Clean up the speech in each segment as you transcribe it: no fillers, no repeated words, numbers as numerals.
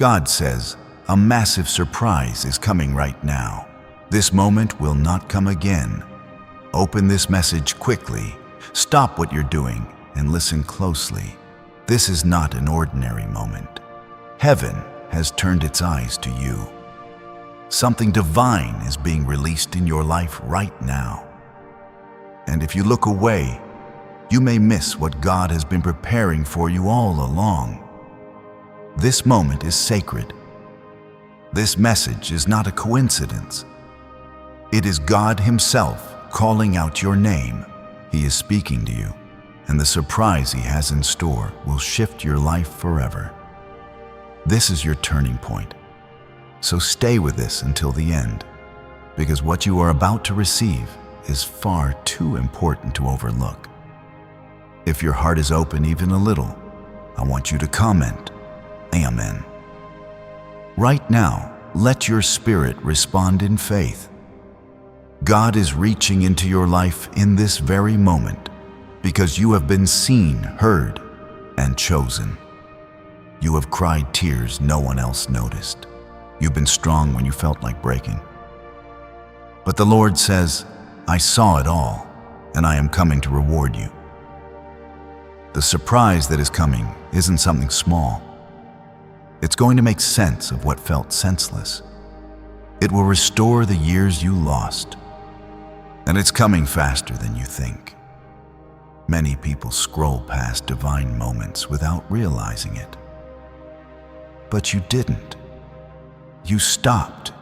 God says, a massive surprise is coming right now. This moment will not come again. Open this message quickly. Stop what you're doing and listen closely. This is not an ordinary moment. Heaven has turned its eyes to you. Something divine is being released in your life right now. And if you look away, you may miss what God has been preparing for you all along. This moment is sacred. This message is not a coincidence. It is God Himself calling out your name. He is speaking to you, and the surprise He has in store will shift your life forever. This is your turning point. So stay with this until the end, because what you are about to receive is far too important to overlook. If your heart is open even a little, I want you to comment, Amen. Right now, let your spirit respond in faith. God is reaching into your life in this very moment because you have been seen, heard, and chosen. You have cried tears no one else noticed. You've been strong when you felt like breaking. But the Lord says, I saw it all, and I am coming to reward you. The surprise that is coming isn't something small. It's going to make sense of what felt senseless. It will restore the years you lost. And it's coming faster than you think. Many people scroll past divine moments without realizing it. But you didn't. You stopped.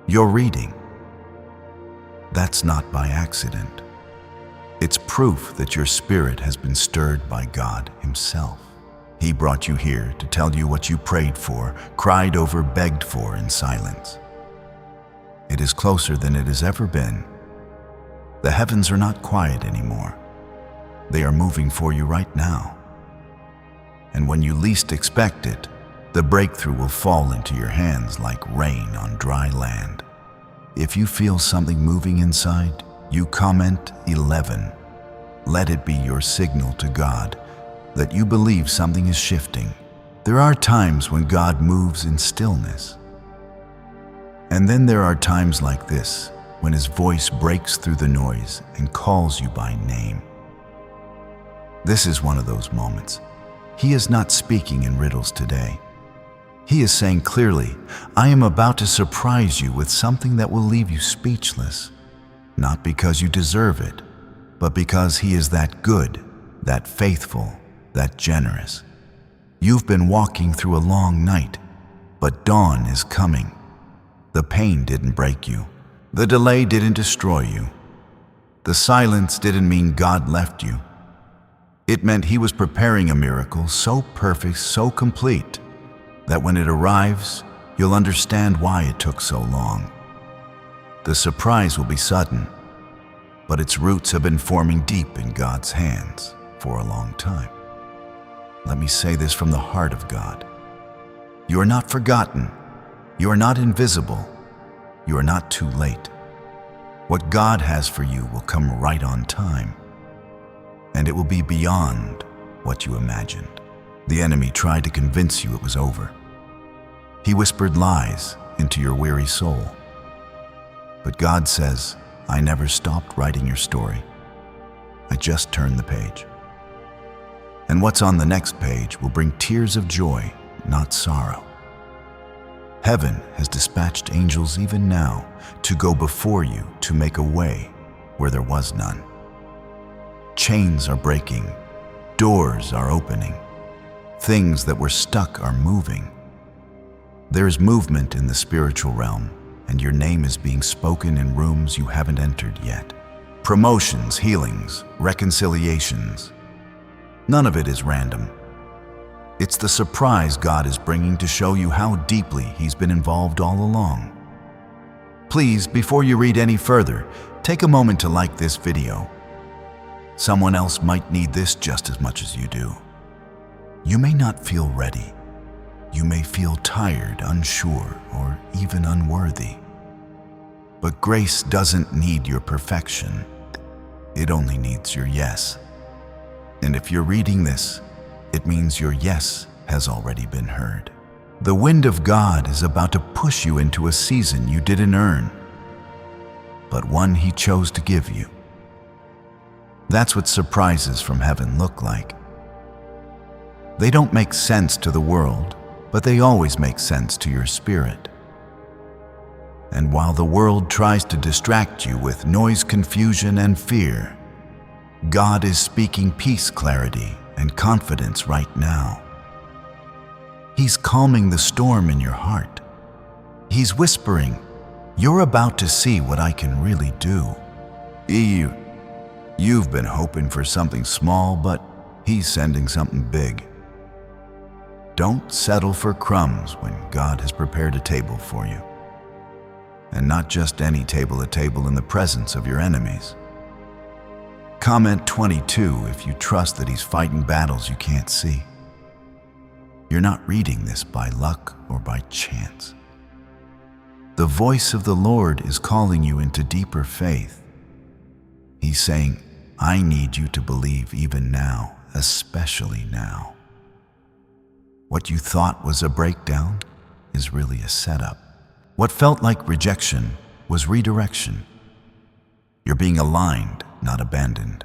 You're reading. That's not by accident. It's proof that your spirit has been stirred by God Himself. He brought you here to tell you what you prayed for, cried over, begged for in silence. It is closer than it has ever been. The heavens are not quiet anymore. They are moving for you right now. And when you least expect it, the breakthrough will fall into your hands like rain on dry land. If you feel something moving inside, you comment 11. Let it be your signal to God that you believe something is shifting. There are times when God moves in stillness. And then there are times like this, when His voice breaks through the noise and calls you by name. This is one of those moments. He is not speaking in riddles today. He is saying clearly, I am about to surprise you with something that will leave you speechless, not because you deserve it, but because He is that good, that faithful, that generous. You've been walking through a long night, but dawn is coming. The pain didn't break you. The delay didn't destroy you. The silence didn't mean God left you. It meant He was preparing a miracle so perfect, so complete, that when it arrives, you'll understand why it took so long. The surprise will be sudden, but its roots have been forming deep in God's hands for a long time. Let me say this from the heart of God. You are not forgotten. You are not invisible. You are not too late. What God has for you will come right on time, and it will be beyond what you imagined. The enemy tried to convince you it was over. He whispered lies into your weary soul. But God says, I never stopped writing your story. I just turned the page. And what's on the next page will bring tears of joy, not sorrow. Heaven has dispatched angels even now to go before you to make a way where there was none. Chains are breaking. Doors are opening. Things that were stuck are moving. There is movement in the spiritual realm, and your name is being spoken in rooms you haven't entered yet. Promotions, healings, reconciliations. None of it is random. It's the surprise God is bringing to show you how deeply He's been involved all along. Please, before you read any further, take a moment to like this video. Someone else might need this just as much as you do. You may not feel ready. You may feel tired, unsure, or even unworthy. But grace doesn't need your perfection. It only needs your yes. And if you're reading this, it means your yes has already been heard. The wind of God is about to push you into a season you didn't earn, but one He chose to give you. That's what surprises from heaven look like. They don't make sense to the world, but they always make sense to your spirit. And while the world tries to distract you with noise, confusion, and fear, God is speaking peace, clarity, and confidence right now. He's calming the storm in your heart. He's whispering, "You're about to see what I can really do." You've been hoping for something small, but He's sending something big. Don't settle for crumbs when God has prepared a table for you. And not just any table, a table in the presence of your enemies. Comment 22 if you trust that He's fighting battles you can't see. You're not reading this by luck or by chance. The voice of the Lord is calling you into deeper faith. He's saying, "I need you to believe even now, especially now." What you thought was a breakdown is really a setup. What felt like rejection was redirection. You're being aligned, not abandoned.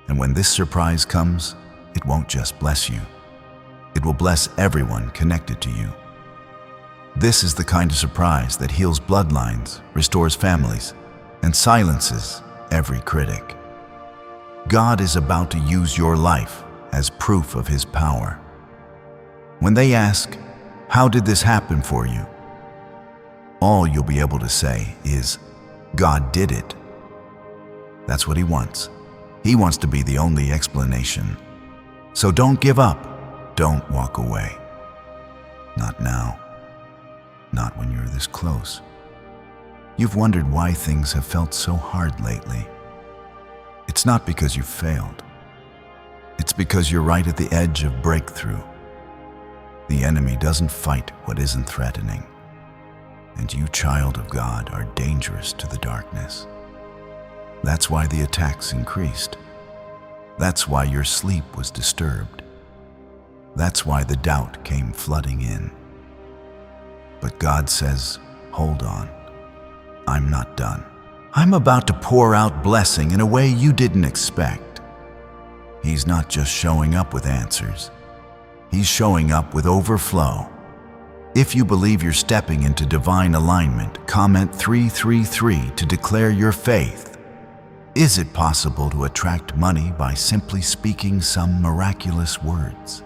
And when this surprise comes, it won't just bless you. It will bless everyone connected to you. This is the kind of surprise that heals bloodlines, restores families, and silences every critic. God is about to use your life as proof of His power. When they ask, "How did this happen for you?" all you'll be able to say is, "God did it." That's what He wants. He wants to be the only explanation. So don't give up. Don't walk away. Not now. Not when you're this close. You've wondered why things have felt so hard lately. It's not because you failed. It's because you're right at the edge of breakthrough. The enemy doesn't fight what isn't threatening. And you, child of God, are dangerous to the darkness. That's why the attacks increased. That's why your sleep was disturbed. That's why the doubt came flooding in. But God says, "Hold on. I'm not done. I'm about to pour out blessing in a way you didn't expect." He's not just showing up with answers. He's showing up with overflow. If you believe you're stepping into divine alignment, comment 333 to declare your faith. Is it possible to attract money by simply speaking some miraculous words?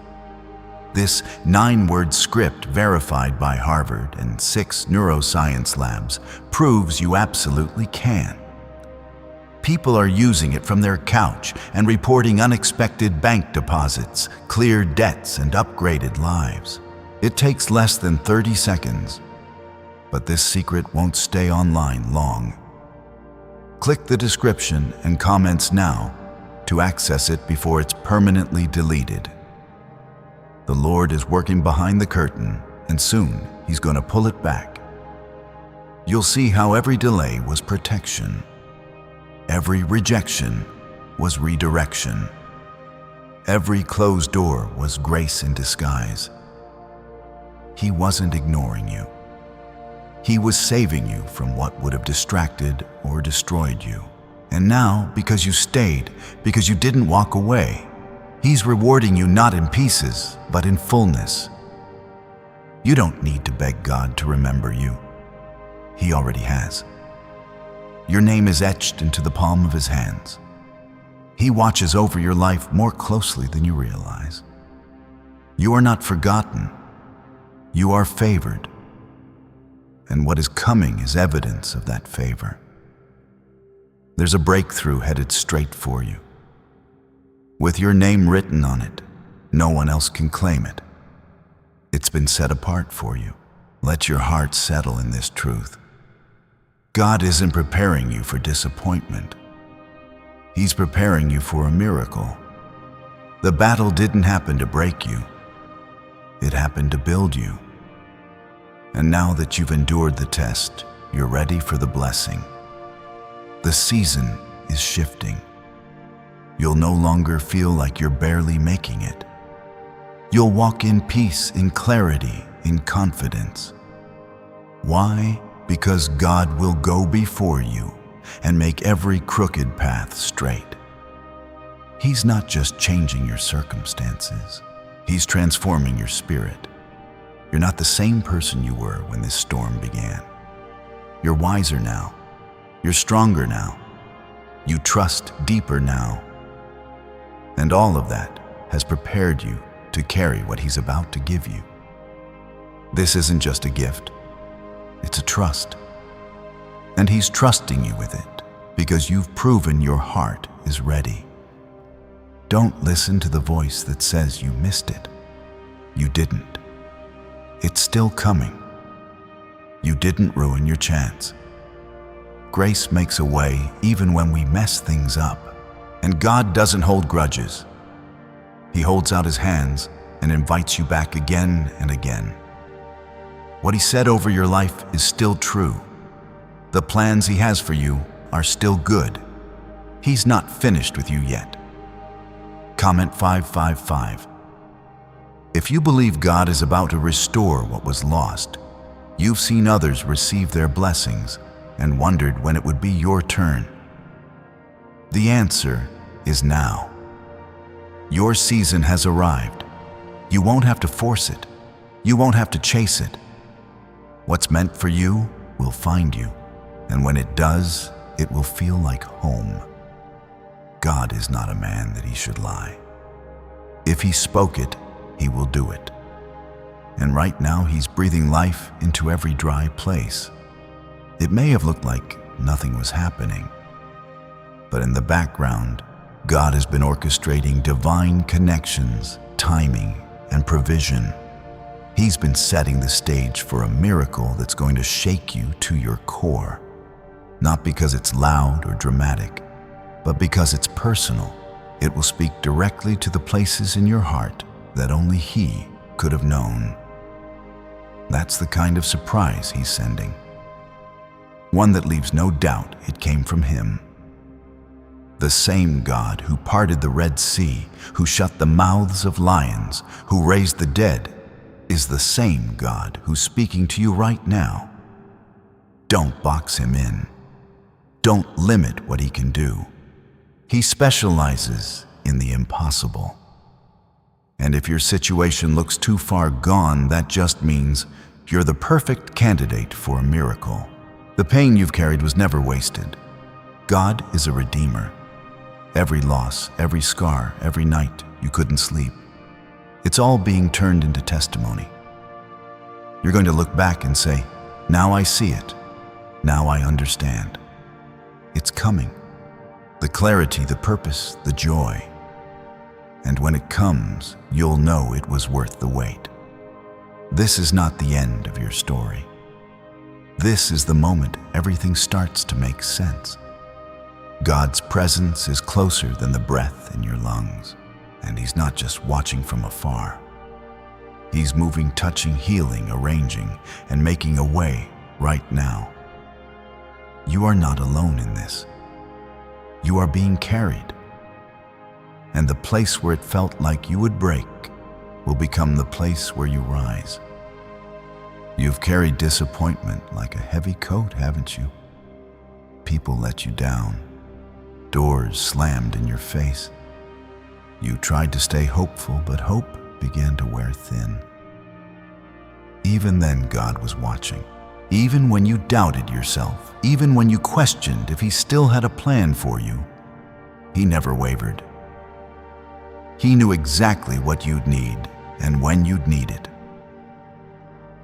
This 9-word script, verified by Harvard and 6 neuroscience labs, proves you absolutely can. People are using it from their couch and reporting unexpected bank deposits, cleared debts, and upgraded lives. It takes less than 30 seconds, but this secret won't stay online long. Click the description and comments now to access it before it's permanently deleted. The Lord is working behind the curtain, and soon He's going to pull it back. You'll see how every delay was protection. Every rejection was redirection. Every closed door was grace in disguise. He wasn't ignoring you. He was saving you from what would have distracted or destroyed you. And now, because you stayed, because you didn't walk away, He's rewarding you not in pieces, but in fullness. You don't need to beg God to remember you. He already has. Your name is etched into the palm of His hands. He watches over your life more closely than you realize. You are not forgotten. You are favored. And what is coming is evidence of that favor. There's a breakthrough headed straight for you. With your name written on it, no one else can claim it. It's been set apart for you. Let your heart settle in this truth. God isn't preparing you for disappointment. He's preparing you for a miracle. The battle didn't happen to break you. It happened to build you. And now that you've endured the test, you're ready for the blessing. The season is shifting. You'll no longer feel like you're barely making it. You'll walk in peace, in clarity, in confidence. Why? Because God will go before you and make every crooked path straight. He's not just changing your circumstances, He's transforming your spirit. You're not the same person you were when this storm began. You're wiser now. You're stronger now. You trust deeper now. And all of that has prepared you to carry what He's about to give you. This isn't just a gift, it's a trust. And He's trusting you with it because you've proven your heart is ready. Don't listen to the voice that says you missed it. You didn't. It's still coming. You didn't ruin your chance. Grace makes a way even when we mess things up. And God doesn't hold grudges. He holds out His hands and invites you back again and again. What He said over your life is still true. The plans He has for you are still good. He's not finished with you yet. Comment 555. If you believe God is about to restore what was lost, you've seen others receive their blessings and wondered when it would be your turn. The answer is now. Your season has arrived. You won't have to force it. You won't have to chase it. What's meant for you will find you, and when it does, it will feel like home. God is not a man that He should lie. If He spoke it, He will do it. And right now He's breathing life into every dry place. It may have looked like nothing was happening, but in the background, God has been orchestrating divine connections, timing, and provision. He's been setting the stage for a miracle that's going to shake you to your core. Not because it's loud or dramatic, but because it's personal. It will speak directly to the places in your heart that only He could have known. That's the kind of surprise He's sending. One that leaves no doubt it came from Him. The same God who parted the Red Sea, who shut the mouths of lions, who raised the dead, is the same God who's speaking to you right now. Don't box Him in. Don't limit what He can do. He specializes in the impossible. And if your situation looks too far gone, that just means you're the perfect candidate for a miracle. The pain you've carried was never wasted. God is a redeemer. Every loss, every scar, every night you couldn't sleep, it's all being turned into testimony. You're going to look back and say, now I see it. Now I understand. It's coming. The clarity, the purpose, the joy. And when it comes, you'll know it was worth the wait. This is not the end of your story. This is the moment everything starts to make sense. God's presence is closer than the breath in your lungs, and He's not just watching from afar. He's moving, touching, healing, arranging, and making a way right now. You are not alone in this. You are being carried. And the place where it felt like you would break will become the place where you rise. You've carried disappointment like a heavy coat, haven't you? People let you down. Doors slammed in your face. You tried to stay hopeful, but hope began to wear thin. Even then, God was watching. Even when you doubted yourself, even when you questioned if He still had a plan for you, He never wavered. He knew exactly what you'd need and when you'd need it.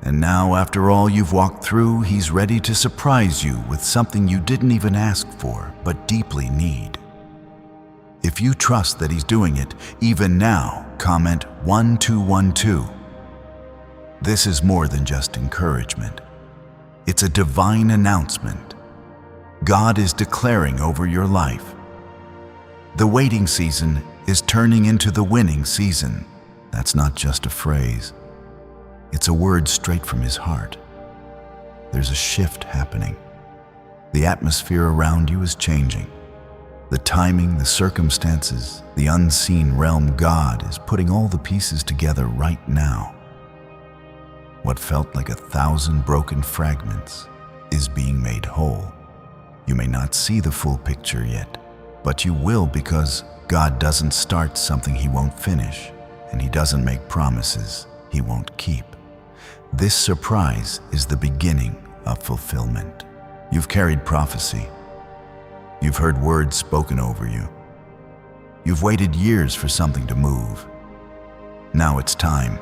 And now, after all you've walked through, He's ready to surprise you with something you didn't even ask for, but deeply need. If you trust that He's doing it, even now, comment 1212. This is more than just encouragement. It's a divine announcement. God is declaring over your life. The waiting season is turning into the winning season. That's not just a phrase. It's a word straight from His heart. There's a shift happening. The atmosphere around you is changing. The timing, the circumstances, the unseen realm, God is putting all the pieces together right now. What felt like 1,000 broken fragments is being made whole. You may not see the full picture yet, but you will, because God doesn't start something He won't finish, and He doesn't make promises He won't keep. This surprise is the beginning of fulfillment. You've carried prophecy. You've heard words spoken over you. You've waited years for something to move. Now it's time.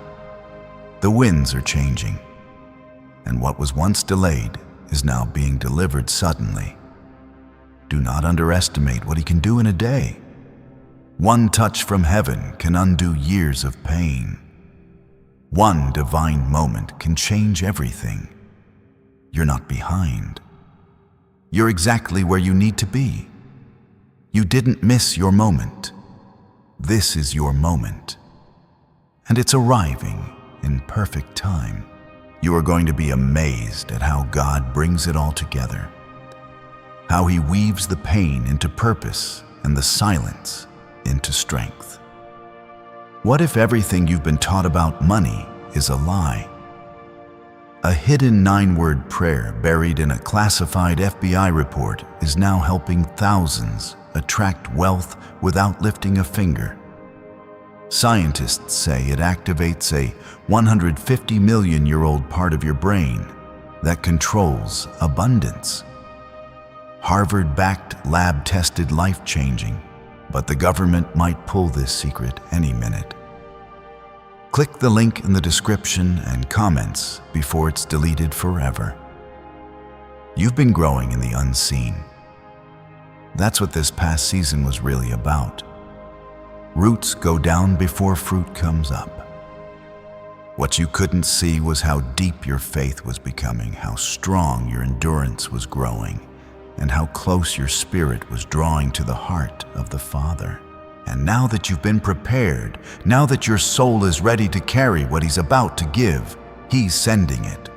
The winds are changing, and what was once delayed is now being delivered suddenly. Do not underestimate what He can do in a day. One touch from heaven can undo years of pain. One divine moment can change everything. You're not behind. You're exactly where you need to be. You didn't miss your moment. This is your moment. And it's arriving in perfect time. You are going to be amazed at how God brings it all together. How He weaves the pain into purpose and the silence into strength. What if everything you've been taught about money is a lie? A hidden 9-word prayer buried in a classified FBI report is now helping thousands attract wealth without lifting a finger. Scientists say it activates a 150-million-year-old part of your brain that controls abundance. Harvard-backed, lab-tested, life-changing, but the government might pull this secret any minute. Click the link in the description and comments before it's deleted forever. You've been growing in the unseen. That's what this past season was really about. Roots go down before fruit comes up. What you couldn't see was how deep your faith was becoming, how strong your endurance was growing, and how close your spirit was drawing to the heart of the Father. And now that you've been prepared, now that your soul is ready to carry what He's about to give, He's sending it.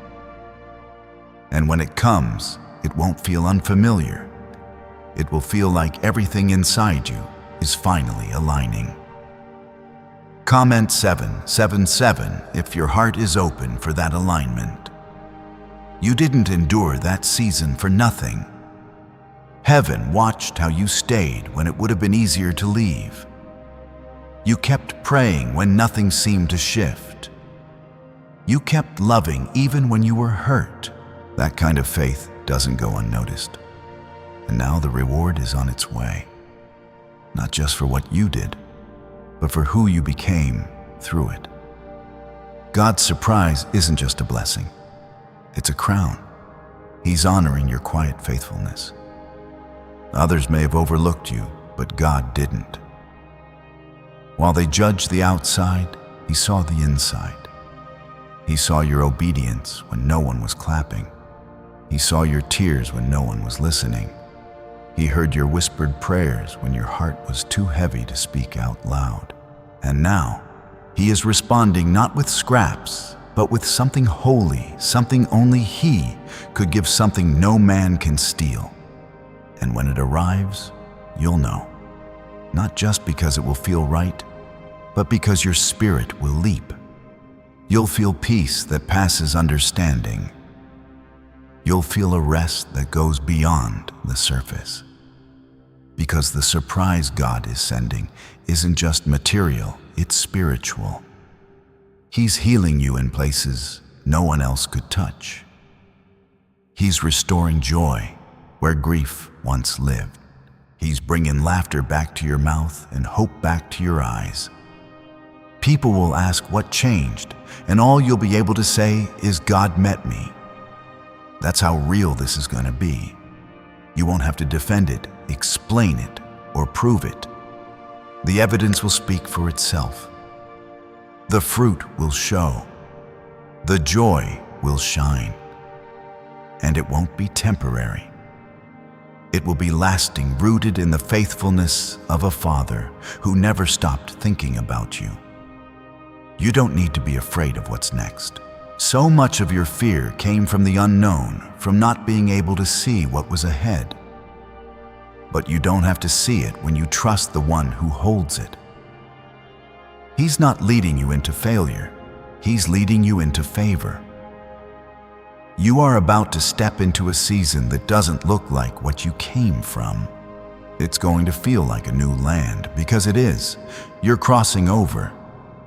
And when it comes, it won't feel unfamiliar. It will feel like everything inside you is finally aligning. Comment 777 if your heart is open for that alignment. You didn't endure that season for nothing. Heaven watched how you stayed when it would have been easier to leave. You kept praying when nothing seemed to shift. You kept loving even when you were hurt. That kind of faith doesn't go unnoticed. And now the reward is on its way. Not just for what you did, but for who you became through it. God's surprise isn't just a blessing. It's a crown. He's honoring your quiet faithfulness. Others may have overlooked you, but God didn't. While they judged the outside, He saw the inside. He saw your obedience when no one was clapping. He saw your tears when no one was listening. He heard your whispered prayers when your heart was too heavy to speak out loud. And now, He is responding not with scraps, but with something holy, something only He could give, something no man can steal. And when it arrives, you'll know. Not just because it will feel right, but because your spirit will leap. You'll feel peace that passes understanding. You'll feel a rest that goes beyond the surface. Because the surprise God is sending isn't just material, it's spiritual. He's healing you in places no one else could touch. He's restoring joy where grief once lived. He's bringing laughter back to your mouth and hope back to your eyes. People will ask what changed, and all you'll be able to say is, God met me. That's how real this is going to be. You won't have to defend it, explain it, or prove it. The evidence will speak for itself. The fruit will show. The joy will shine. And it won't be temporary. It will be lasting, rooted in the faithfulness of a Father who never stopped thinking about you. You don't need to be afraid of what's next. So much of your fear came from the unknown, from not being able to see what was ahead. But you don't have to see it when you trust the one who holds it. He's not leading you into failure. He's leading you into favor. You are about to step into a season that doesn't look like what you came from. It's going to feel like a new land, because it is. You're crossing over.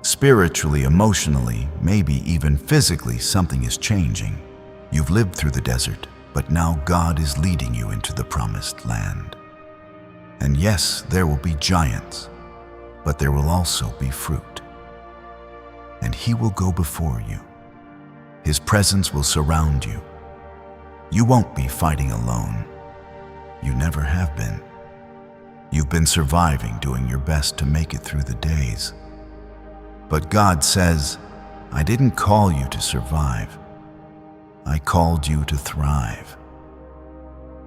Spiritually, emotionally, maybe even physically, something is changing. You've lived through the desert, but now God is leading you into the promised land. And yes, there will be giants, but there will also be fruit. And He will go before you. His presence will surround you. You won't be fighting alone. You never have been. You've been surviving, doing your best to make it through the days. But God says, I didn't call you to survive. I called you to thrive.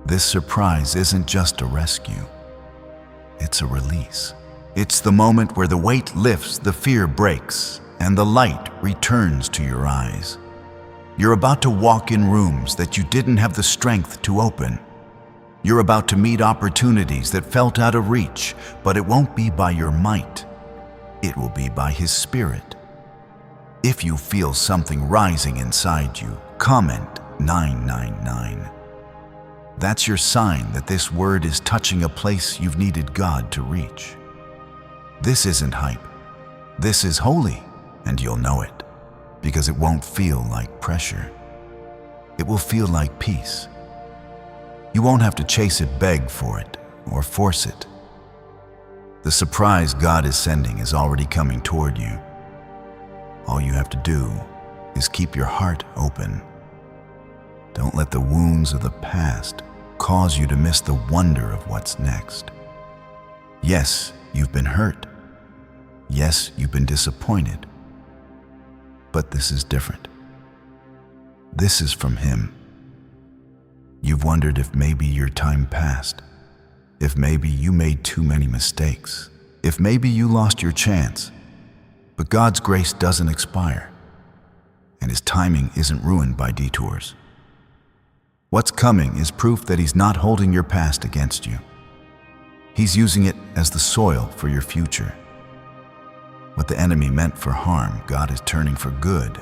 This surprise isn't just a rescue. It's a release. It's the moment where the weight lifts, the fear breaks, and the light returns to your eyes. You're about to walk in rooms that you didn't have the strength to open. You're about to meet opportunities that felt out of reach, but it won't be by your might. It will be by His Spirit. If you feel something rising inside you, comment 999. That's your sign that this word is touching a place you've needed God to reach. This isn't hype. This is holy, and you'll know it, because it won't feel like pressure. It will feel like peace. You won't have to chase it, beg for it, or force it. The surprise God is sending is already coming toward you. All you have to do is keep your heart open. Don't let the wounds of the past cause you to miss the wonder of what's next. Yes, you've been hurt. Yes, you've been disappointed. But this is different. This is from Him. You've wondered if maybe your time passed, if maybe you made too many mistakes, if maybe you lost your chance. But God's grace doesn't expire, and His timing isn't ruined by detours. What's coming is proof that He's not holding your past against you. He's using it as the soil for your future. What the enemy meant for harm, God is turning for good.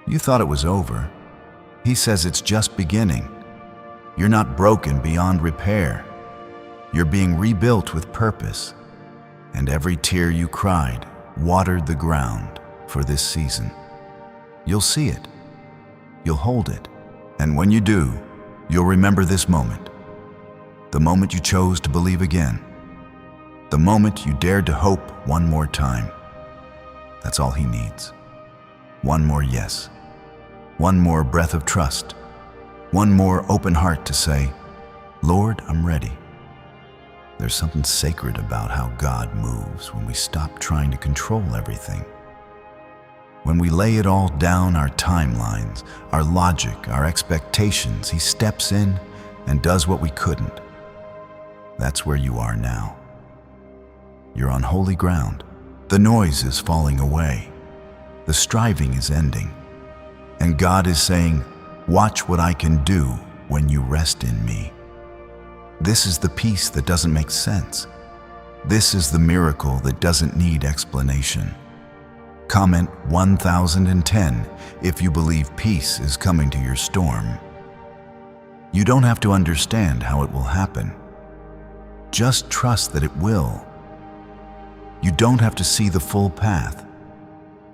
You thought it was over. He says it's just beginning. You're not broken beyond repair. You're being rebuilt with purpose. And every tear you cried watered the ground for this season. You'll see it. You'll hold it. And when you do, you'll remember this moment. The moment you chose to believe again. The moment you dared to hope one more time. That's all He needs. One more yes. One more breath of trust. One more open heart to say, Lord, I'm ready. There's something sacred about how God moves when we stop trying to control everything. When we lay it all down, our timelines, our logic, our expectations, He steps in and does what we couldn't. That's where you are now. You're on holy ground. The noise is falling away. The striving is ending. And God is saying, watch what I can do when you rest in me. This is the peace that doesn't make sense. This is the miracle that doesn't need explanation. Comment 1010 if you believe peace is coming to your storm. You don't have to understand how it will happen. Just trust that it will. You don't have to see the full path.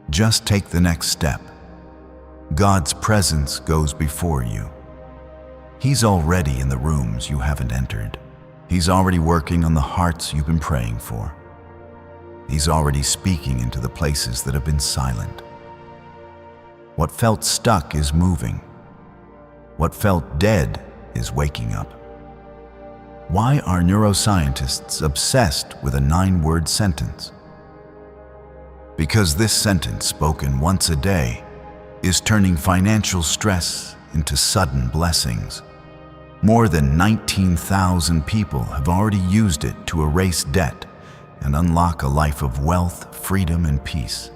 Just take the next step. God's presence goes before you. He's already in the rooms you haven't entered. He's already working on the hearts you've been praying for. He's already speaking into the places that have been silent. What felt stuck is moving. What felt dead is waking up. Why are neuroscientists obsessed with a 9-word sentence? Because this sentence, spoken once a day, is turning financial stress into sudden blessings. More than 19,000 people have already used it to erase debt and unlock a life of wealth, freedom, and peace.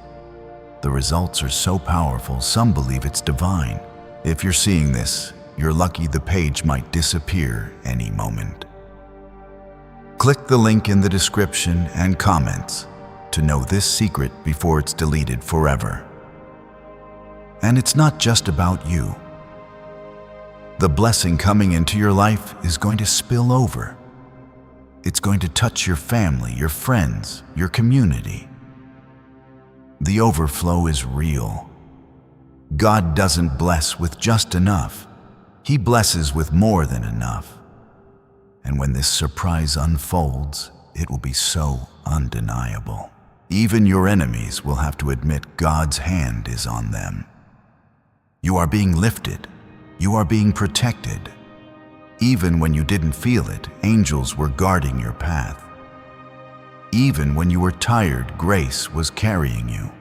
The results are so powerful, some believe it's divine. If you're seeing this, you're lucky. The page might disappear any moment. Click the link in the description and comments to know this secret before it's deleted forever. And it's not just about you. The blessing coming into your life is going to spill over. It's going to touch your family, your friends, your community. The overflow is real. God doesn't bless with just enough. He blesses with more than enough. And when this surprise unfolds, it will be so undeniable. Even your enemies will have to admit God's hand is on them. You are being lifted. You are being protected. Even when you didn't feel it, angels were guarding your path. Even when you were tired, grace was carrying you.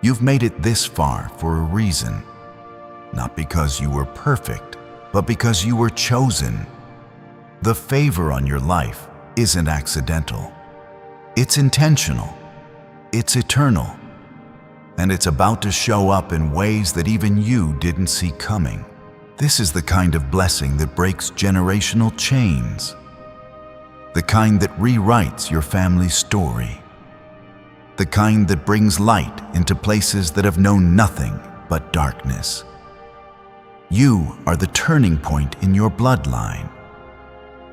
You've made it this far for a reason. Not because you were perfect, but because you were chosen. The favor on your life isn't accidental. It's intentional. It's eternal. And it's about to show up in ways that even you didn't see coming. This is the kind of blessing that breaks generational chains. The kind that rewrites your family's story. The kind that brings light into places that have known nothing but darkness. You are the turning point in your bloodline.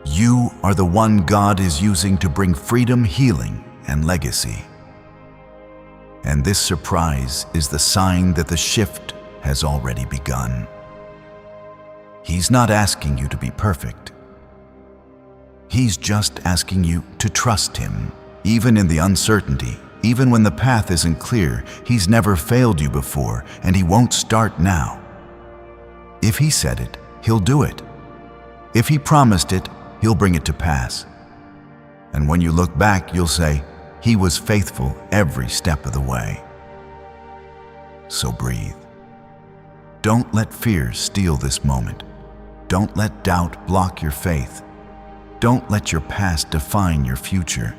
You are the one God is using to bring freedom, healing, and legacy. And this surprise is the sign that the shift has already begun. He's not asking you to be perfect. He's just asking you to trust Him. Even in the uncertainty, even when the path isn't clear, He's never failed you before, and He won't start now. If He said it, He'll do it. If He promised it, He'll bring it to pass. And when you look back, you'll say, He was faithful every step of the way. So breathe. Don't let fear steal this moment. Don't let doubt block your faith. Don't let your past define your future.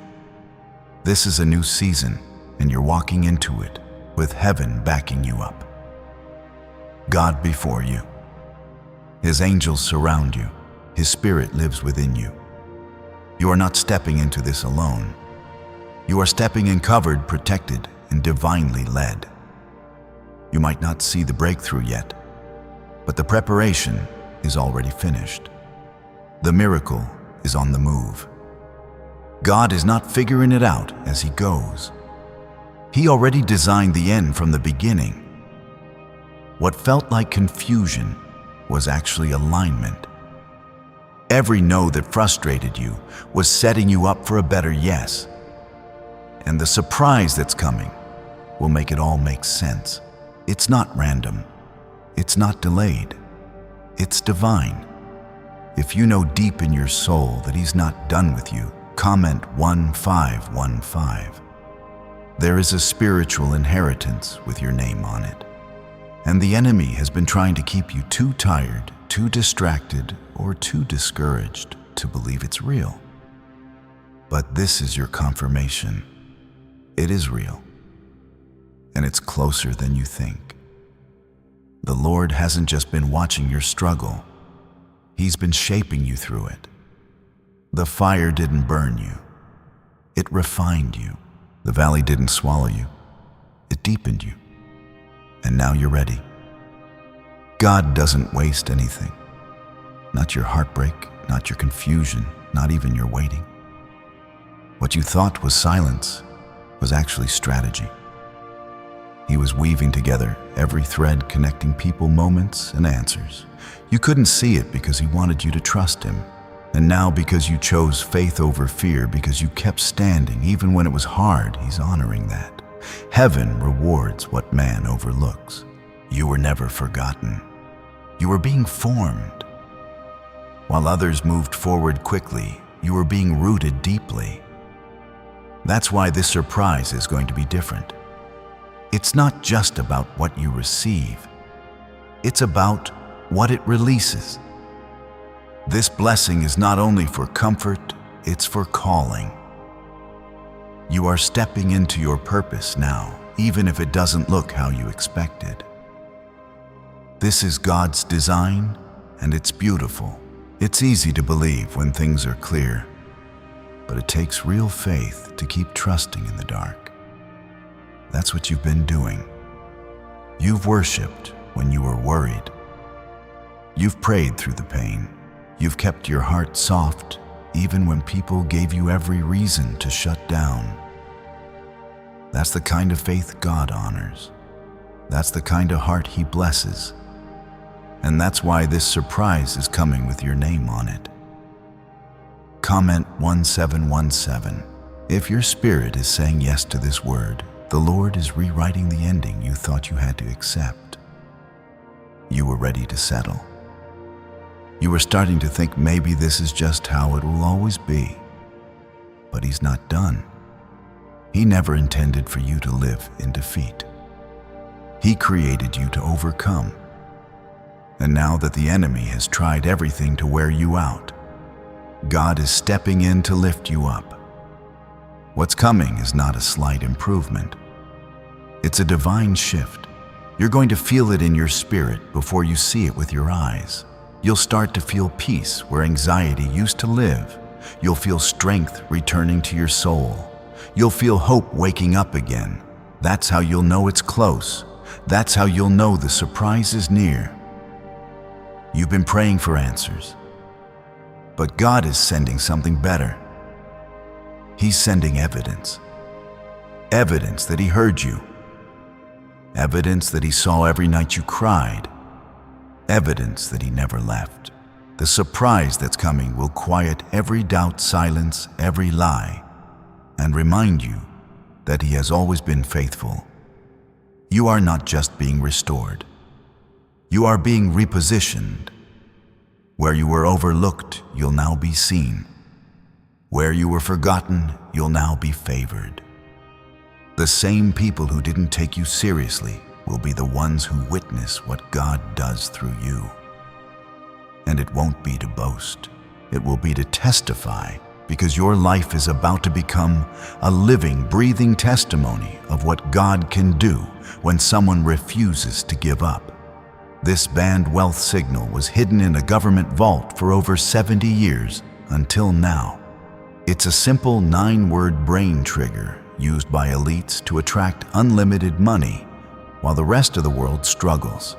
This is a new season, and you're walking into it with heaven backing you up. God before you. His angels surround you. His Spirit lives within you. You are not stepping into this alone. You are stepping in covered, protected, and divinely led. You might not see the breakthrough yet, but the preparation is already finished. The miracle is on the move. God is not figuring it out as He goes. He already designed the end from the beginning. What felt like confusion was actually alignment. Every no that frustrated you was setting you up for a better yes. And the surprise that's coming will make it all make sense. It's not random. It's not delayed. It's divine. If you know deep in your soul that He's not done with you, comment 1515. There is a spiritual inheritance with your name on it. And the enemy has been trying to keep you too tired, too distracted, or too discouraged to believe it's real. But this is your confirmation. It is real. And it's closer than you think. The Lord hasn't just been watching your struggle. He's been shaping you through it. The fire didn't burn you. It refined you. The valley didn't swallow you. It deepened you. And now you're ready. God doesn't waste anything. Not your heartbreak, not your confusion, not even your waiting. What you thought was silence was actually strategy. He was weaving together every thread connecting people, moments, and answers. You couldn't see it because He wanted you to trust Him. And now because you chose faith over fear, because you kept standing even when it was hard, He's honoring that. Heaven rewards what man overlooks. You were never forgotten. You were being formed. While others moved forward quickly, you were being rooted deeply. That's why this surprise is going to be different. It's not just about what you receive. It's about what it releases. This blessing is not only for comfort, it's for calling. You are stepping into your purpose now, even if it doesn't look how you expected. This is God's design, and it's beautiful. It's easy to believe when things are clear, but it takes real faith to keep trusting in the dark. That's what you've been doing. You've worshiped when you were worried. You've prayed through the pain. You've kept your heart soft, even when people gave you every reason to shut down. That's the kind of faith God honors. That's the kind of heart He blesses. And that's why this surprise is coming with your name on it. Comment 1717. If your spirit is saying yes to this word, the Lord is rewriting the ending you thought you had to accept. You were ready to settle. You were starting to think maybe this is just how it will always be. But He's not done. He never intended for you to live in defeat. He created you to overcome. And now that the enemy has tried everything to wear you out, God is stepping in to lift you up. What's coming is not a slight improvement. It's a divine shift. You're going to feel it in your spirit before you see it with your eyes. You'll start to feel peace where anxiety used to live. You'll feel strength returning to your soul. You'll feel hope waking up again. That's how you'll know it's close. That's how you'll know the surprise is near. You've been praying for answers, but God is sending something better. He's sending evidence. Evidence that He heard you. Evidence that He saw every night you cried. Evidence that He never left. The surprise that's coming will quiet every doubt, silence every lie, and remind you that He has always been faithful. You are not just being restored. You are being repositioned. Where you were overlooked, you'll now be seen. Where you were forgotten, you'll now be favored. The same people who didn't take you seriously will be the ones who witness what God does through you. And it won't be to boast. It will be to testify, because your life is about to become a living, breathing testimony of what God can do when someone refuses to give up. This banned wealth signal was hidden in a government vault for over 70 years until now. It's a simple 9-word brain trigger used by elites to attract unlimited money while the rest of the world struggles.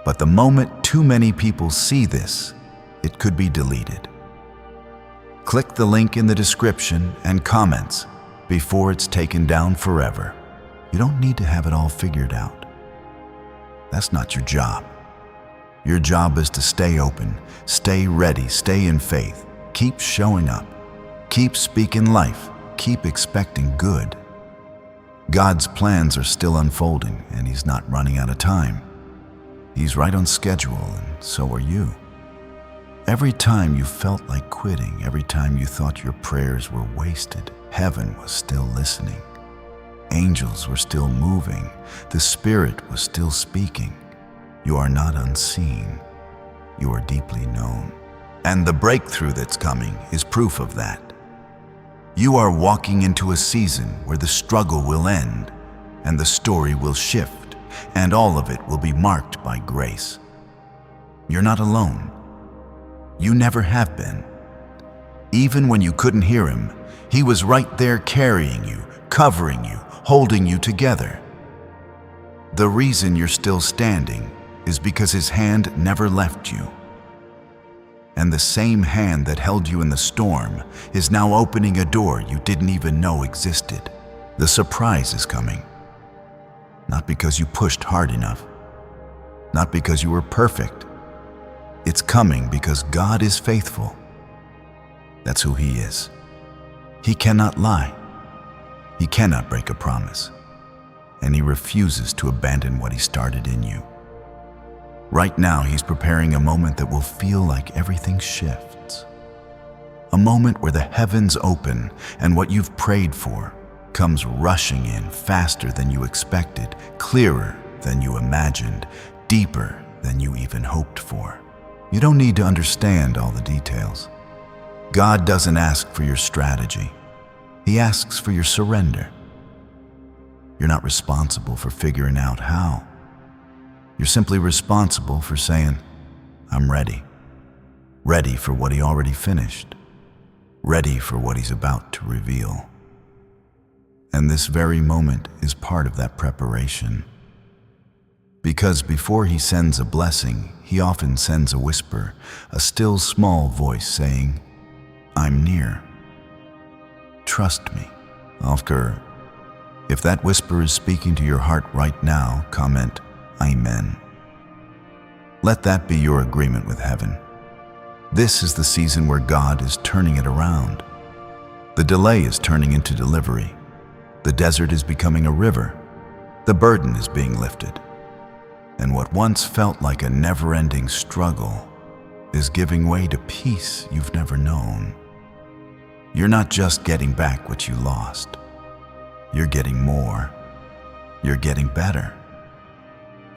But the moment too many people see this, it could be deleted. Click the link in the description and comments before it's taken down forever. You don't need to have it all figured out. That's not your job. Your job is to stay open, stay ready, stay in faith, keep showing up, keep speaking life, keep expecting good. God's plans are still unfolding, and He's not running out of time. He's right on schedule, and so are you. Every time you felt like quitting, every time you thought your prayers were wasted, heaven was still listening. Angels were still moving. The Spirit was still speaking. You are not unseen. You are deeply known. And the breakthrough that's coming is proof of that. You are walking into a season where the struggle will end, and the story will shift, and all of it will be marked by grace. You're not alone. You never have been. Even when you couldn't hear Him, He was right there carrying you, covering you, holding you together. The reason you're still standing is because His hand never left you. And the same hand that held you in the storm is now opening a door you didn't even know existed. The surprise is coming. Not because you pushed hard enough. Not because you were perfect. It's coming because God is faithful. That's who He is. He cannot lie. He cannot break a promise. And He refuses to abandon what He started in you. Right now, He's preparing a moment that will feel like everything shifts. A moment where the heavens open and what you've prayed for comes rushing in faster than you expected, clearer than you imagined, deeper than you even hoped for. You don't need to understand all the details. God doesn't ask for your strategy. He asks for your surrender. You're not responsible for figuring out how. You're simply responsible for saying, I'm ready. Ready for what He already finished. Ready for what He's about to reveal. And this very moment is part of that preparation. Because before he sends a blessing, he often sends a whisper, a still small voice saying, "I'm near. Trust me." After, if that whisper is speaking to your heart right now, comment, "Amen." Let that be your agreement with heaven. This is the season where God is turning it around. The delay is turning into delivery. The desert is becoming a river. The burden is being lifted. And what once felt like a never-ending struggle is giving way to peace you've never known. You're not just getting back what you lost. You're getting more. You're getting better.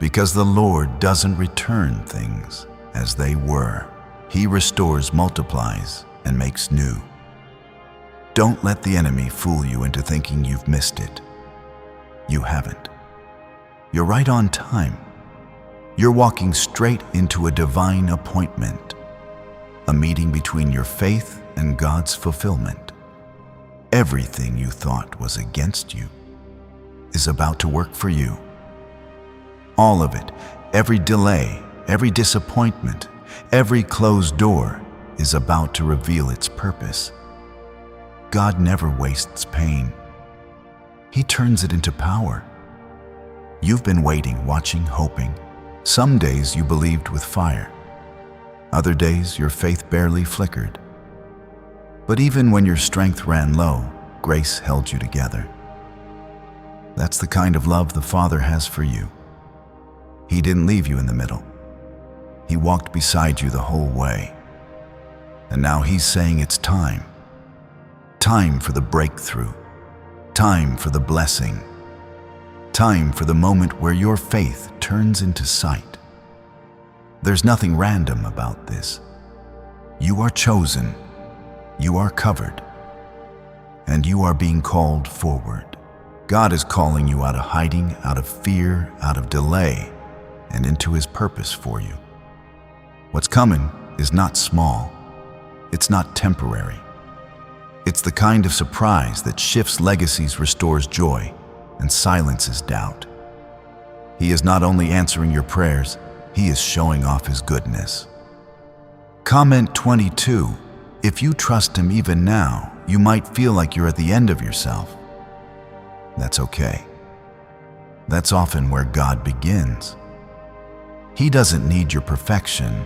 Because the Lord doesn't return things as they were. He restores, multiplies, and makes new. Don't let the enemy fool you into thinking you've missed it. You haven't. You're right on time. You're walking straight into a divine appointment, a meeting between your faith and God's fulfillment. Everything you thought was against you is about to work for you. All of it, every delay, every disappointment, every closed door is about to reveal its purpose. God never wastes pain. He turns it into power. You've been waiting, watching, hoping. Some days you believed with fire. Other days your faith barely flickered. But even when your strength ran low, grace held you together. That's the kind of love the Father has for you. He didn't leave you in the middle. He walked beside you the whole way. And now He's saying it's time. Time for the breakthrough. Time for the blessing. Time for the moment where your faith turns into sight. There's nothing random about this. You are chosen. You are covered. And you are being called forward. God is calling you out of hiding, out of fear, out of delay, and into His purpose for you. What's coming is not small. It's not temporary. It's the kind of surprise that shifts legacies, restores joy, and silences doubt. He is not only answering your prayers, He is showing off His goodness. Comment 22. If you trust Him even now, you might feel like you're at the end of yourself. That's okay. That's often where God begins. He doesn't need your perfection.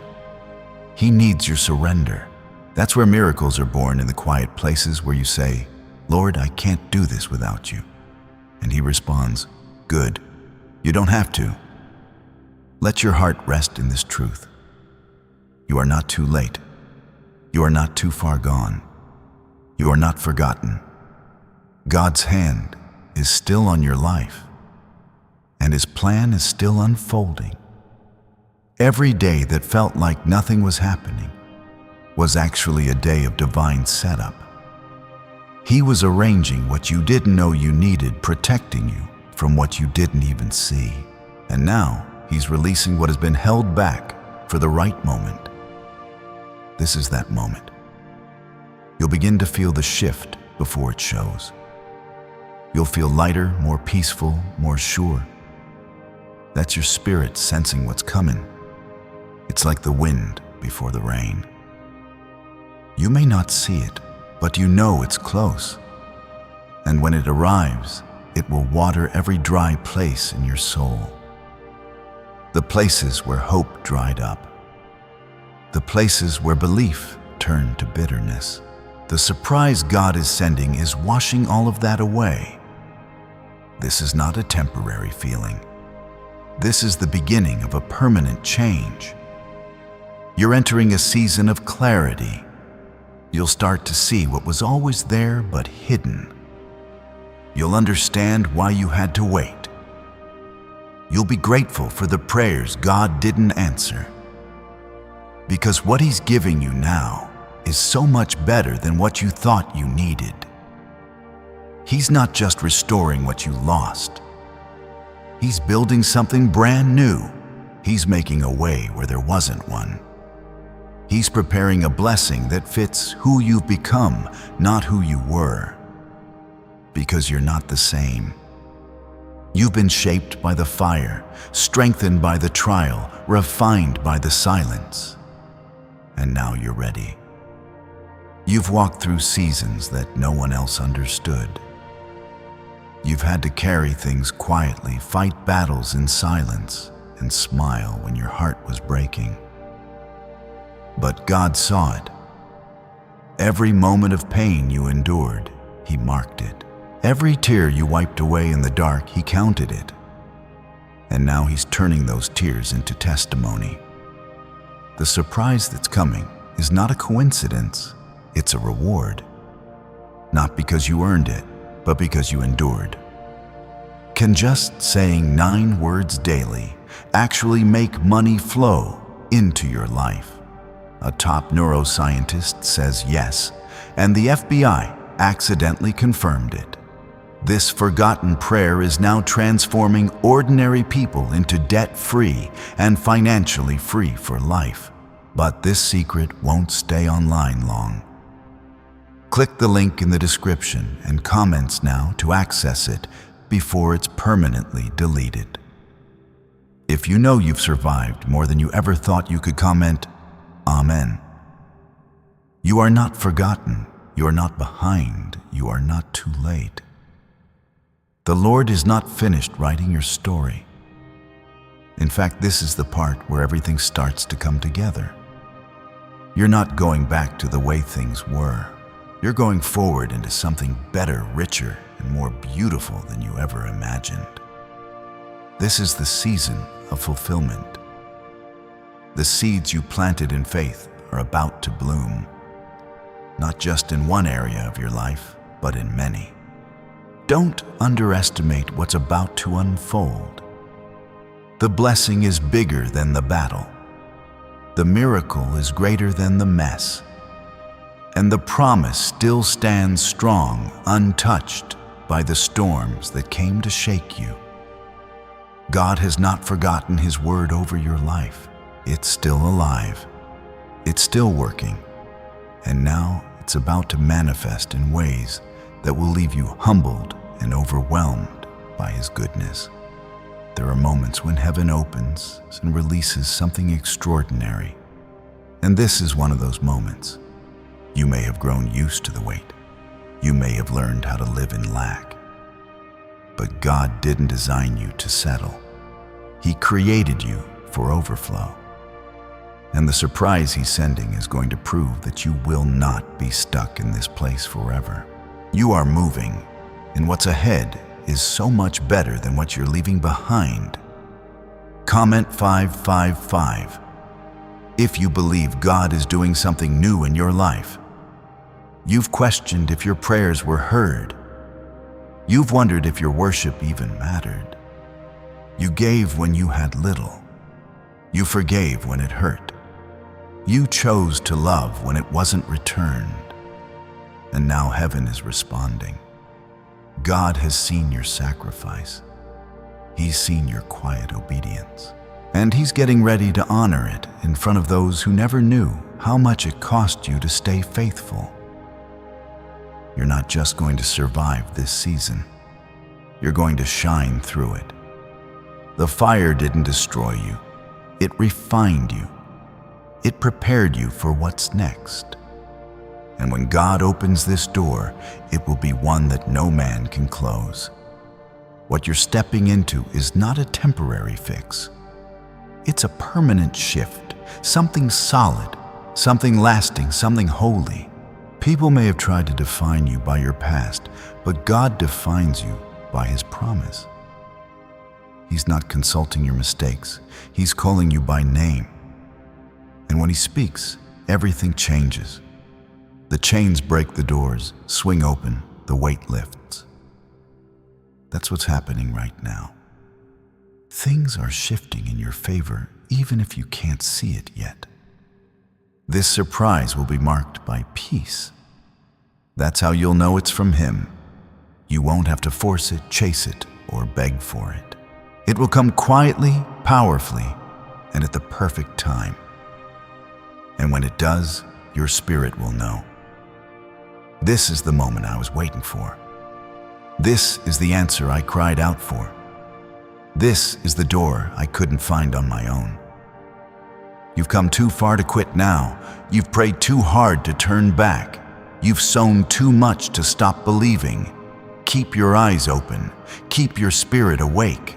He needs your surrender. That's where miracles are born, in the quiet places where you say, "Lord, I can't do this without you." And He responds, "Good. You don't have to." Let your heart rest in this truth. You are not too late. You are not too far gone. You are not forgotten. God's hand is still on your life, and His plan is still unfolding. Every day that felt like nothing was happening was actually a day of divine setup. He was arranging what you didn't know you needed, protecting you from what you didn't even see. And now He's releasing what has been held back for the right moment. This is that moment. You'll begin to feel the shift before it shows. You'll feel lighter, more peaceful, more sure. That's your spirit sensing what's coming. It's like the wind before the rain. You may not see it, but you know it's close. And when it arrives, it will water every dry place in your soul. The places where hope dried up. The places where belief turned to bitterness. The surprise God is sending is washing all of that away. This is not a temporary feeling. This is the beginning of a permanent change. You're entering a season of clarity. You'll start to see what was always there but hidden. You'll understand why you had to wait. You'll be grateful for the prayers God didn't answer. Because what He's giving you now is so much better than what you thought you needed. He's not just restoring what you lost. He's building something brand new. He's making a way where there wasn't one. He's preparing a blessing that fits who you've become, not who you were. Because you're not the same. You've been shaped by the fire, strengthened by the trial, refined by the silence. And now you're ready. You've walked through seasons that no one else understood. You've had to carry things quietly, fight battles in silence, and smile when your heart was breaking. But God saw it. Every moment of pain you endured, He marked it. Every tear you wiped away in the dark, He counted it. And now He's turning those tears into testimony. The surprise that's coming is not a coincidence, it's a reward. Not because you earned it, but because you endured. Can just saying 9 words daily actually make money flow into your life? A top neuroscientist says yes, and the FBI accidentally confirmed it. This forgotten prayer is now transforming ordinary people into debt-free and financially free for life. But this secret won't stay online long. Click the link in the description and comments now to access it before it's permanently deleted. If you know you've survived more than you ever thought you could, comment, Amen. You are not forgotten, you are not behind, you are not too late. The Lord is not finished writing your story. In fact, this is the part where everything starts to come together. You're not going back to the way things were. You're going forward into something better, richer, and more beautiful than you ever imagined. This is the season of fulfillment. The seeds you planted in faith are about to bloom, not just in one area of your life, but in many. Don't underestimate what's about to unfold. The blessing is bigger than the battle. The miracle is greater than the mess. And the promise still stands strong, untouched by the storms that came to shake you. God has not forgotten His word over your life. It's still alive. It's still working. And now it's about to manifest in ways that will leave you humbled and overwhelmed by His goodness. There are moments when heaven opens and releases something extraordinary. And this is one of those moments. You may have grown used to the wait. You may have learned how to live in lack. But God didn't design you to settle. He created you for overflow. And the surprise He's sending is going to prove that you will not be stuck in this place forever. You are moving, and what's ahead is so much better than what you're leaving behind. Comment 555 if you believe God is doing something new in your life. You've questioned if your prayers were heard. You've wondered if your worship even mattered. You gave when you had little. You forgave when it hurt. You chose to love when it wasn't returned. And now heaven is responding. God has seen your sacrifice. He's seen your quiet obedience. And He's getting ready to honor it in front of those who never knew how much it cost you to stay faithful. You're not just going to survive this season. You're going to shine through it. The fire didn't destroy you. It refined you. It prepared you for what's next. And when God opens this door, it will be one that no man can close. What you're stepping into is not a temporary fix. It's a permanent shift, something solid, something lasting, something holy. People may have tried to define you by your past, but God defines you by His promise. He's not consulting your mistakes. He's calling you by name. And when He speaks, everything changes. The chains break, the doors swing open, the weight lifts. That's what's happening right now. Things are shifting in your favor, even if you can't see it yet. This surprise will be marked by peace. That's how you'll know it's from Him. You won't have to force it, chase it, or beg for it. It will come quietly, powerfully, and at the perfect time. And when it does, your spirit will know. This is the moment I was waiting for. This is the answer I cried out for. This is the door I couldn't find on my own. You've come too far to quit now. You've prayed too hard to turn back. You've sown too much to stop believing. Keep your eyes open. Keep your spirit awake.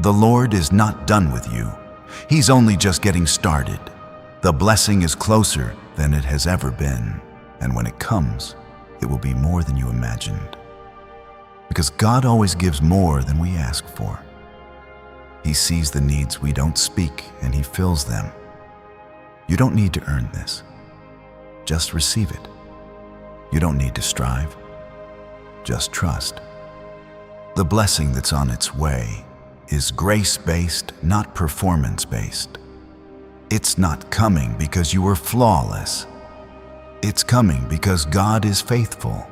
The Lord is not done with you. He's only just getting started. The blessing is closer than it has ever been. And when it comes, it will be more than you imagined. Because God always gives more than we ask for. He sees the needs we don't speak, and He fills them. You don't need to earn this. Just receive it. You don't need to strive. Just trust. The blessing that's on its way is grace-based, not performance-based. It's not coming because you were flawless. It's coming because God is faithful.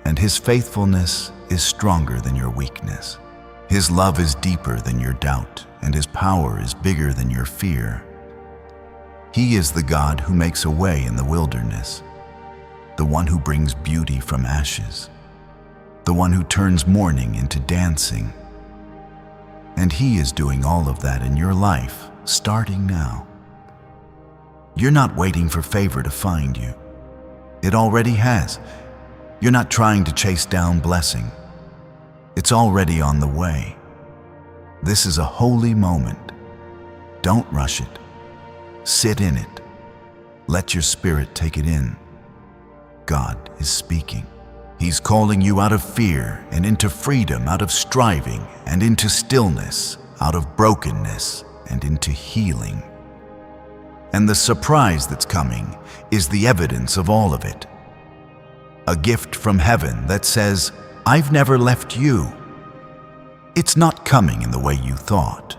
And His faithfulness is stronger than your weakness. His love is deeper than your doubt, and His power is bigger than your fear. He is the God who makes a way in the wilderness, the one who brings beauty from ashes, the one who turns mourning into dancing. And He is doing all of that in your life, starting now. You're not waiting for favor to find you. It already has. You're not trying to chase down blessing. It's already on the way. This is a holy moment. Don't rush it. Sit in it. Let your spirit take it in. God is speaking. He's calling you out of fear and into freedom, out of striving and into stillness, out of brokenness and into healing. And the surprise that's coming is the evidence of all of it. A gift from heaven that says, I've never left you. It's not coming in the way you thought.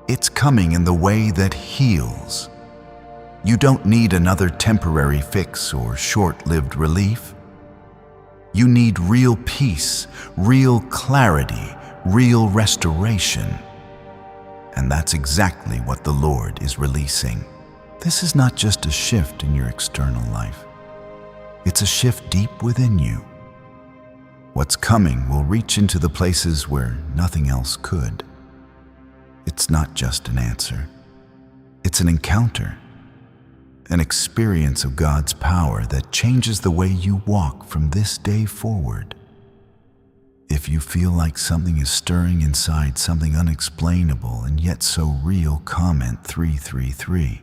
It's coming in the way that heals. You don't need another temporary fix or short-lived relief. You need real peace, real clarity, real restoration. And that's exactly what the Lord is releasing. This is not just a shift in your external life. It's a shift deep within you. What's coming will reach into the places where nothing else could. It's not just an answer. It's an encounter, an experience of God's power that changes the way you walk from this day forward. If you feel like something is stirring inside, something unexplainable and yet so real, comment 333.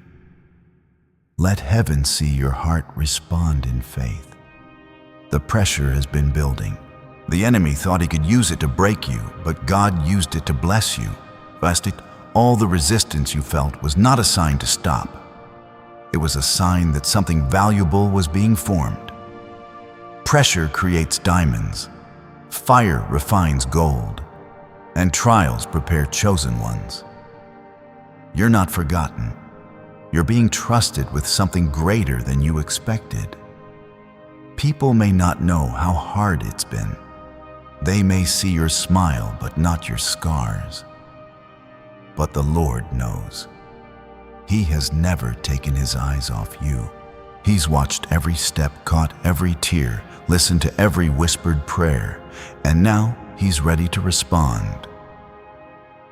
Let heaven see your heart respond in faith. The pressure has been building. The enemy thought he could use it to break you, but God used it to bless you. All the resistance you felt was not a sign to stop. It was a sign that something valuable was being formed. Pressure creates diamonds. Fire refines gold, and trials prepare chosen ones. You're not forgotten. You're being trusted with something greater than you expected. People may not know how hard it's been. They may see your smile, but not your scars. But the Lord knows. He has never taken His eyes off you. He's watched every step, caught every tear, listened to every whispered prayer, and now He's ready to respond.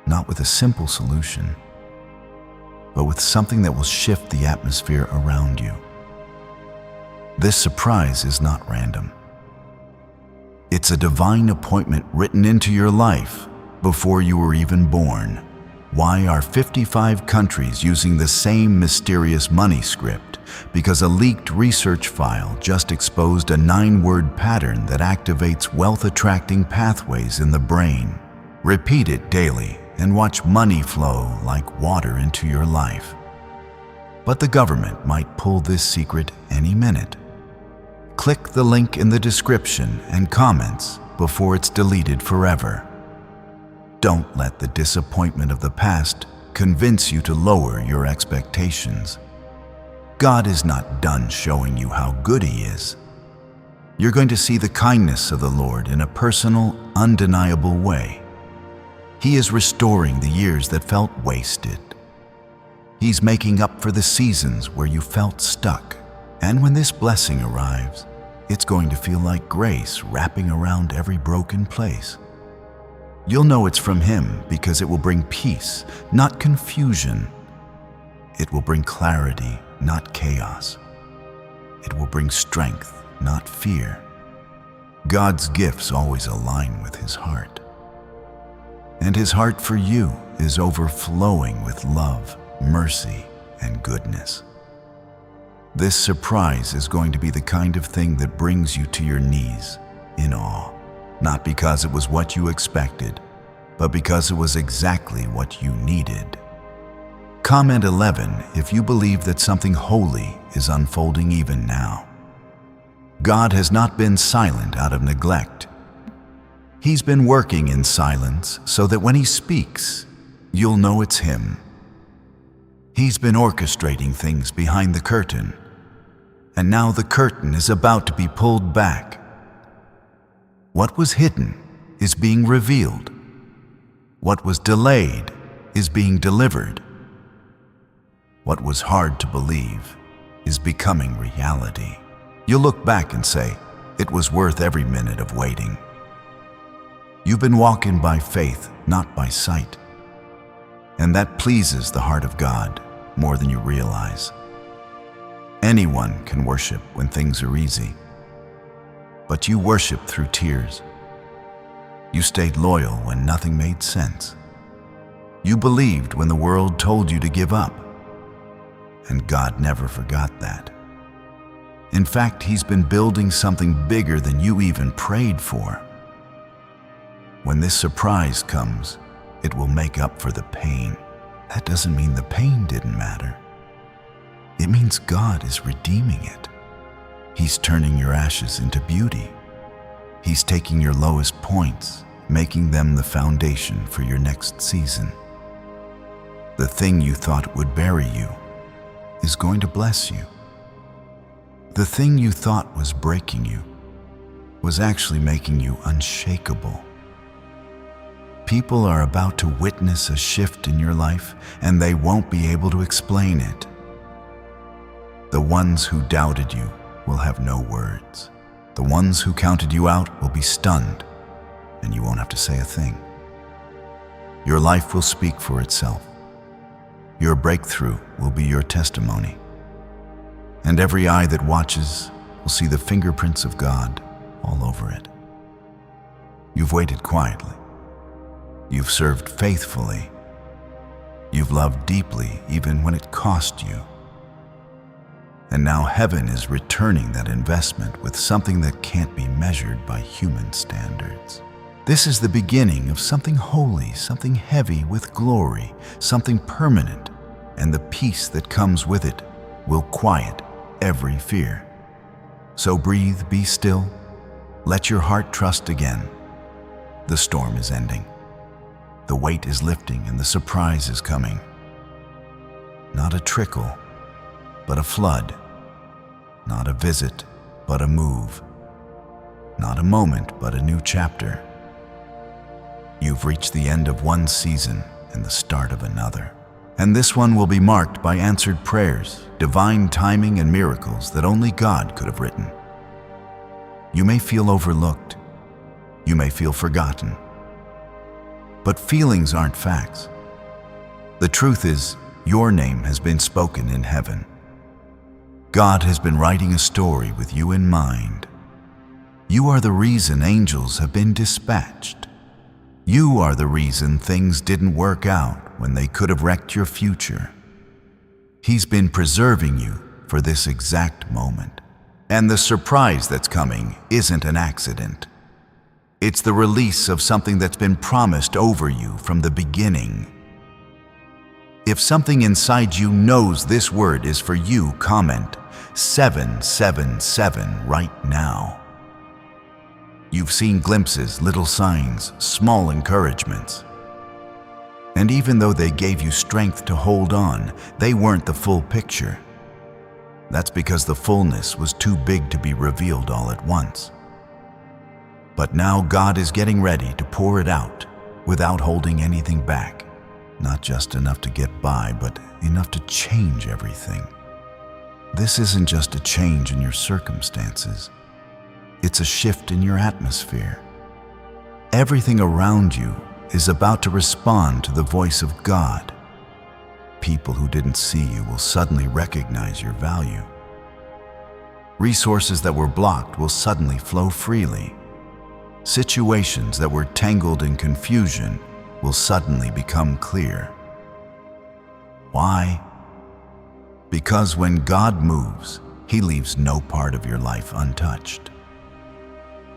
Not with a simple solution, but with something that will shift the atmosphere around you. This surprise is not random. It's a divine appointment written into your life before you were even born. Why are 55 countries using the same mysterious money script? Because a leaked research file just exposed a 9-word pattern that activates wealth-attracting pathways in the brain. Repeat it daily and watch money flow like water into your life. But the government might pull this secret any minute. Click the link in the description and comments before it's deleted forever. Don't let the disappointment of the past convince you to lower your expectations. God is not done showing you how good He is. You're going to see the kindness of the Lord in a personal, undeniable way. He is restoring the years that felt wasted. He's making up for the seasons where you felt stuck. And when this blessing arrives, it's going to feel like grace wrapping around every broken place. You'll know it's from Him because it will bring peace, not confusion. It will bring clarity, not chaos. It will bring strength, not fear. God's gifts always align with His heart. And His heart for you is overflowing with love, mercy, and goodness. This surprise is going to be the kind of thing that brings you to your knees in awe, not because it was what you expected, but because it was exactly what you needed. Comment 11 if you believe that something holy is unfolding even now. God has not been silent out of neglect. He's been working in silence so that when He speaks, you'll know it's Him. He's been orchestrating things behind the curtain, and now the curtain is about to be pulled back. What was hidden is being revealed. What was delayed is being delivered. What was hard to believe is becoming reality. You'll look back and say, it was worth every minute of waiting. You've been walking by faith, not by sight. And that pleases the heart of God more than you realize. Anyone can worship when things are easy, but you worship through tears. You stayed loyal when nothing made sense. You believed when the world told you to give up, and God never forgot that. In fact, He's been building something bigger than you even prayed for. When this surprise comes, it will make up for the pain. That doesn't mean the pain didn't matter. It means God is redeeming it. He's turning your ashes into beauty. He's taking your lowest points, making them the foundation for your next season. The thing you thought would bury you is going to bless you. The thing you thought was breaking you was actually making you unshakable. People are about to witness a shift in your life, and they won't be able to explain it. The ones who doubted you will have no words. The ones who counted you out will be stunned, and you won't have to say a thing. Your life will speak for itself. Your breakthrough will be your testimony. And every eye that watches will see the fingerprints of God all over it. You've waited quietly. You've served faithfully. You've loved deeply even when it cost you. And now heaven is returning that investment with something that can't be measured by human standards. This is the beginning of something holy, something heavy with glory, something permanent, and the peace that comes with it will quiet every fear. So breathe, be still, let your heart trust again. The storm is ending. The weight is lifting and the surprise is coming. Not a trickle, but a flood. Not a visit, but a move. Not a moment, but a new chapter. You've reached the end of one season and the start of another. And this one will be marked by answered prayers, divine timing, and miracles that only God could have written. You may feel overlooked. You may feel forgotten. But feelings aren't facts. The truth is, your name has been spoken in heaven. God has been writing a story with you in mind. You are the reason angels have been dispatched. You are the reason things didn't work out when they could have wrecked your future. He's been preserving you for this exact moment. And the surprise that's coming isn't an accident. It's the release of something that's been promised over you from the beginning. If something inside you knows this word is for you, comment 777 right now. You've seen glimpses, little signs, small encouragements. And even though they gave you strength to hold on, they weren't the full picture. That's because the fullness was too big to be revealed all at once. But now God is getting ready to pour it out without holding anything back. Not just enough to get by, but enough to change everything. This isn't just a change in your circumstances. It's a shift in your atmosphere. Everything around you is about to respond to the voice of God. People who didn't see you will suddenly recognize your value. Resources that were blocked will suddenly flow freely. Situations that were tangled in confusion will suddenly become clear. Why? Because when God moves, He leaves no part of your life untouched.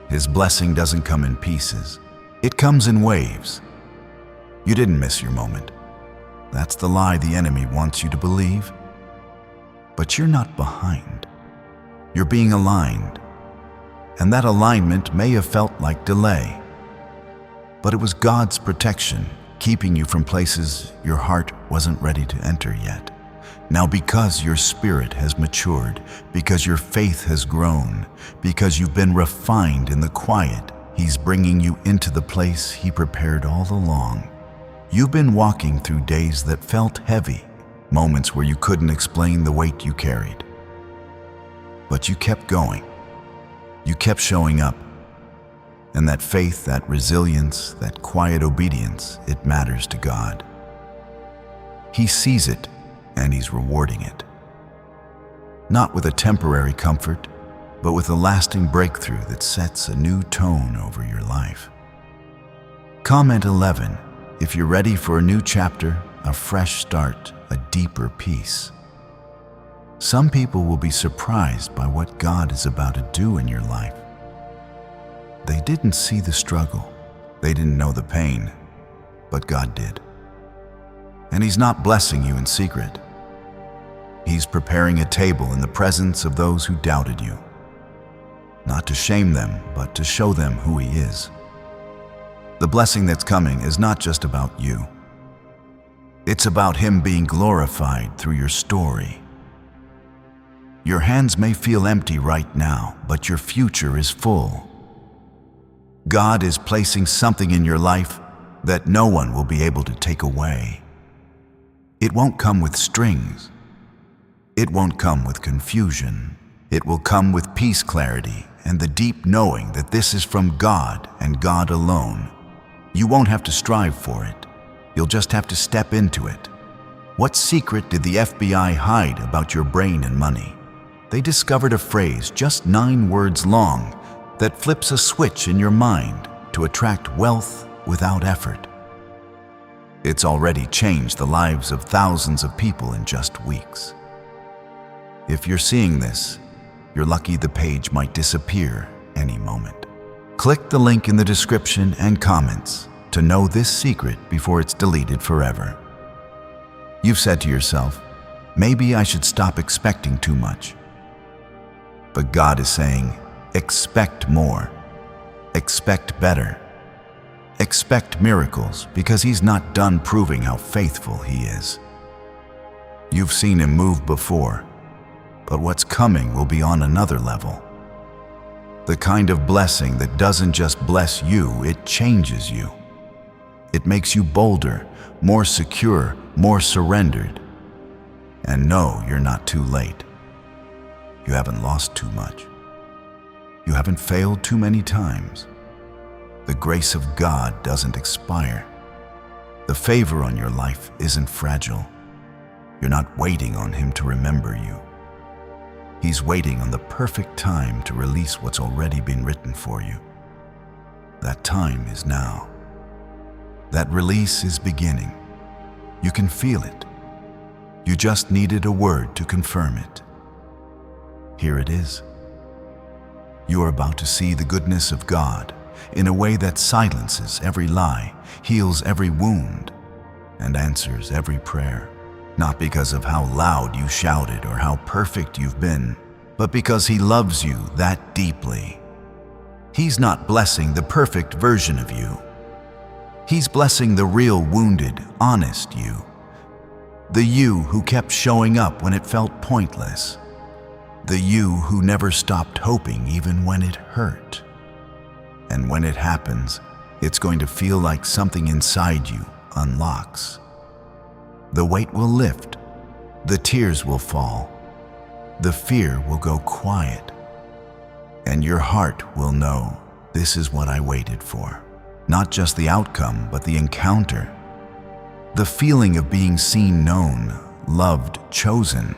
His blessing doesn't come in pieces. It comes in waves. You didn't miss your moment. That's the lie the enemy wants you to believe. But you're not behind. You're being aligned. And that alignment may have felt like delay. But it was God's protection, keeping you from places your heart wasn't ready to enter yet. Now, because your spirit has matured, because your faith has grown, because you've been refined in the quiet, He's bringing you into the place He prepared all along. You've been walking through days that felt heavy, moments where you couldn't explain the weight you carried. But you kept going. You kept showing up. And that faith, that resilience, that quiet obedience, it matters to God. He sees it, and He's rewarding it. Not with a temporary comfort, but with a lasting breakthrough that sets a new tone over your life. Comment 11 if you're ready for a new chapter, a fresh start, a deeper peace. Some people will be surprised by what God is about to do in your life. They didn't see the struggle. They didn't know the pain, but God did. And He's not blessing you in secret. He's preparing a table in the presence of those who doubted you. Not to shame them, but to show them who He is. The blessing that's coming is not just about you. It's about Him being glorified through your story. Your hands may feel empty right now, but your future is full. God is placing something in your life that no one will be able to take away. It won't come with strings. It won't come with confusion. It will come with peace, clarity, and the deep knowing that this is from God and God alone. You won't have to strive for it. You'll just have to step into it. What secret did the FBI hide about your brain and money? They discovered a phrase just 9 words long that flips a switch in your mind to attract wealth without effort. It's already changed the lives of thousands of people in just weeks. If you're seeing this, you're lucky the page might disappear any moment. Click the link in the description and comments to know this secret before it's deleted forever. You've said to yourself, maybe I should stop expecting too much. But God is saying, expect more. Expect better. Expect miracles, because He's not done proving how faithful He is. You've seen Him move before, but what's coming will be on another level. The kind of blessing that doesn't just bless you, it changes you. It makes you bolder, more secure, more surrendered. And no, you're not too late. You haven't lost too much. You haven't failed too many times. The grace of God doesn't expire. The favor on your life isn't fragile. You're not waiting on Him to remember you. He's waiting on the perfect time to release what's already been written for you. That time is now. That release is beginning. You can feel it. You just needed a word to confirm it. Here it is. You are about to see the goodness of God in a way that silences every lie, heals every wound, and answers every prayer. Not because of how loud you shouted or how perfect you've been, but because He loves you that deeply. He's not blessing the perfect version of you. He's blessing the real wounded, honest you. The you who kept showing up when it felt pointless. The you who never stopped hoping even when it hurt. And when it happens, it's going to feel like something inside you unlocks. The weight will lift, the tears will fall, the fear will go quiet, and your heart will know, this is what I waited for. Not just the outcome, but the encounter. The feeling of being seen, known, loved, chosen.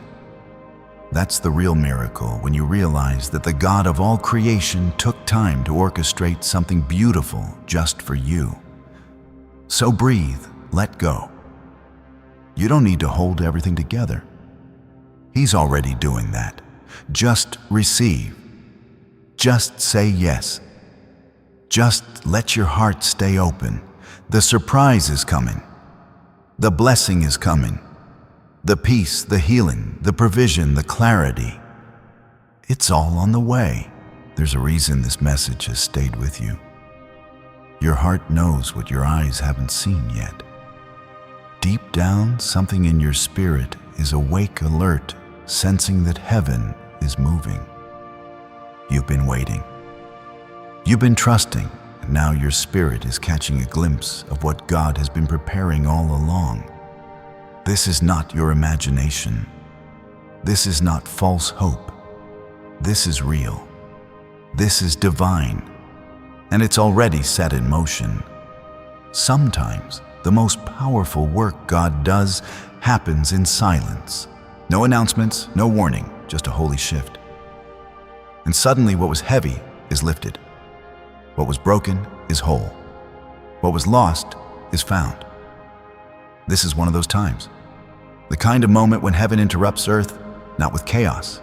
That's the real miracle, when you realize that the God of all creation took time to orchestrate something beautiful just for you. So breathe, let go. You don't need to hold everything together. He's already doing that. Just receive. Just say yes. Just let your heart stay open. The surprise is coming. The blessing is coming. The peace, the healing, the provision, the clarity. It's all on the way. There's a reason this message has stayed with you. Your heart knows what your eyes haven't seen yet. Deep down, something in your spirit is awake, alert, sensing that heaven is moving. You've been waiting. You've been trusting, and now your spirit is catching a glimpse of what God has been preparing all along. This is not your imagination. This is not false hope. This is real. This is divine, and it's already set in motion. Sometimes the most powerful work God does happens in silence. No announcements, no warning, just a holy shift. And suddenly what was heavy is lifted. What was broken is whole. What was lost is found. This is one of those times. The kind of moment when heaven interrupts earth, not with chaos,